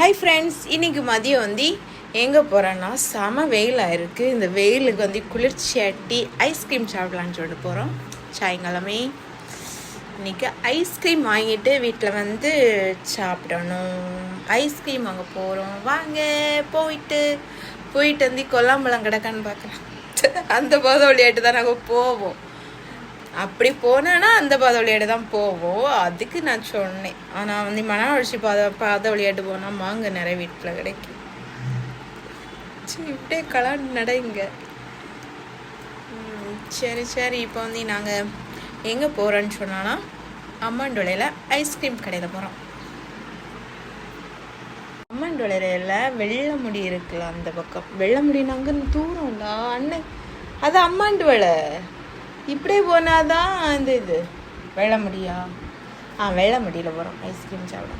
Hi friends, இன்றைக்கி மதியம் வந்து எங்கே போகிறோன்னா செம வெயிலாக இருக்குது. இந்த வெயிலுக்கு வந்து குளிர்ச்சியாட்டி ஐஸ்கிரீம் சாப்பிடலான்னு சொல்லிட்டு போகிறோம். சாயங்காலமே இன்றைக்கி ஐஸ்கிரீம் வாங்கிட்டு வீட்டில் வந்து சாப்பிடணும். ஐஸ்கிரீம் வாங்க போகிறோம். வாங்க போயிட்டு வந்து கொல்லாம்பழம் கிடக்கான்னு பார்க்கலாம். அந்த போத விளையாட்டு தான் நாங்கள் போவோம். அப்படி போனேன்னா அந்த பாத விளையாட்டு தான் போவோம். அதுக்கு நான் சொன்னேன். ஆனால் வந்து மனவழிச்சி பாத விளையாட்டு போனால் மாங்க நிறைய வீட்டில் கிடைக்கும். சரி, இப்படியே கலாண்டு நடைங்க. சரி இப்போ வந்து நாங்கள் எங்கே போகிறோன்னு சொன்னோன்னா அம்மாண்டோலையில் ஐஸ்கிரீம் கடையில் போகிறோம். அம்மாண்டோலையில் வெள்ளை முடி இருக்குல்ல, அந்த பக்கம் வெள்ளை முடி நாங்கள் தூரம்ல அண்ணன், அது அம்மாண்டு வேலை. இப்படியே போனாதான் இந்த இது வெள்ளை முடியா வெள்ளை முடியில் போகிறோம் ஐஸ்கிரீம் சாப்பிட.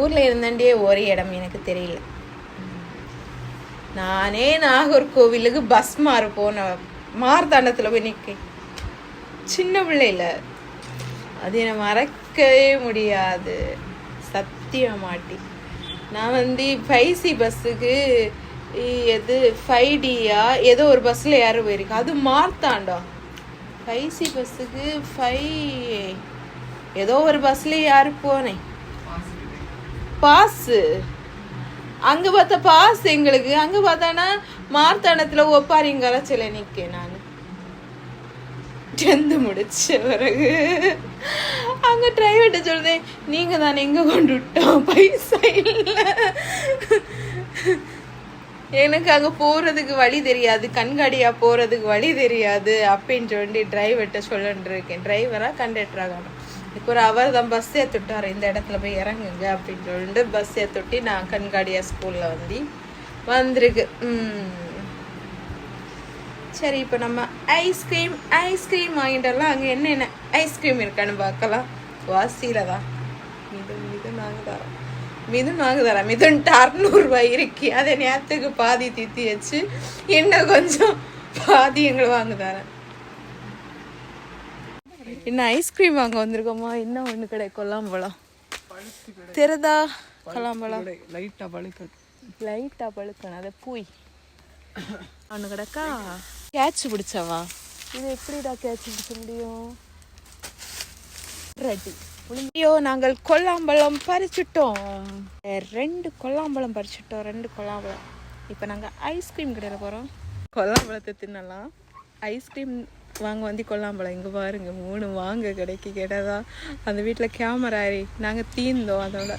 ஊரில் இருந்தாண்டே ஒரு இடம் எனக்கு தெரியல. நானே நாகர்கோவிலுக்கு பஸ் மாற போன மார்த்தாண்டத்தில் போய் நிற்க சின்ன பிள்ளைல, அது என்னை மறக்கவே முடியாது சத்தியமாட்டி. நான் வந்து 5C பஸ்ஸுக்கு எது 5Dயா ஏதோ ஒரு பஸ்ஸில் யாரும் போயிருக்கு. அது மார்த்தாண்டா 5C பஸ்ஸுக்கு 5 ஏதோ ஒரு பஸ்ஸில் யாரு போனேன். பாஸு அங்கே பார்த்தா பாஸ் எங்களுக்கு, அங்கே பார்த்தானா மார்த்தாண்டத்தில் ஒப்பாரிங்க சில நிற்க. நான் செந்து முடிச்ச பிறகு அங்கே டிரைவர்கிட்ட சொல்லுதேன், நீங்கள் தானே எங்கே கொண்டு விட்டோம், பைசா இல்லை, எனக்கு அங்கே போகிறதுக்கு வழி தெரியாது, கண்காடியாக போகிறதுக்கு வழி தெரியாது அப்படின்னு சொல்லி டிரைவர்கிட்ட சொல்லிட்டு இருக்கேன். டிரைவராக கண்டக்டராக இப்போ ஒரு அவர் தான் பஸ் ஏற்றுட்டார், இந்த இடத்துல போய் இறங்குங்க அப்படின்னு சொல்லிட்டு பஸ் ஏற்றுட்டி நான் கண்காடியாக ஸ்கூலில் வந்து வந்திருக்கு. சரி, இப்போ நம்ம ஐஸ்கிரீம் வாங்கிட்டலாம். அங்கே என்னென்ன ஐஸ்கிரீம் இருக்கான்னு பார்க்கலாம். வாசியில் தான் மிதுன் வாங்க தரேன். மிதுன் 600 ரூபாய் இருக்கு. அதை நேரத்துக்கு பாதி தீத்தி வச்சு என்ன கொஞ்சம் பாதி எங்களை வாங்க தரேன். என்ன ஐஸ்கிரீம் வாங்க வந்திருக்கோமா? என்ன ஒன்று கடை கொல்லாம்பழம் தெரிதா? கொல்லாம்பழம் லைட்டாக பழுக்கணும். அதை பூய் ஒன்று கிடக்கா. கேட்ச் பிடிச்சவா? இது எப்படிடா கேட்ச் பிடிச்ச முடியும்? ரெடி. ஐயோ, நாங்கள் கொல்லாம்பழம் பறிச்சுட்டோம். 2 கொல்லாம்பழம் பறிச்சுட்டோம். 2 கொல்லாம்பழம். இப்போ நாங்கள் ஐஸ்கிரீம் கடையில் போகிறோம். கொல்லாம்பழத்தை தின்னலாம். ஐஸ்கிரீம் வாங்க வந்து கொல்லாம்பழம் இங்கே பாருங்க 3 வாங்க கடைக்கு கேட்டதா. அந்த வீட்டில் கேமரா நாங்கள் தீர்ந்தோம். அதோட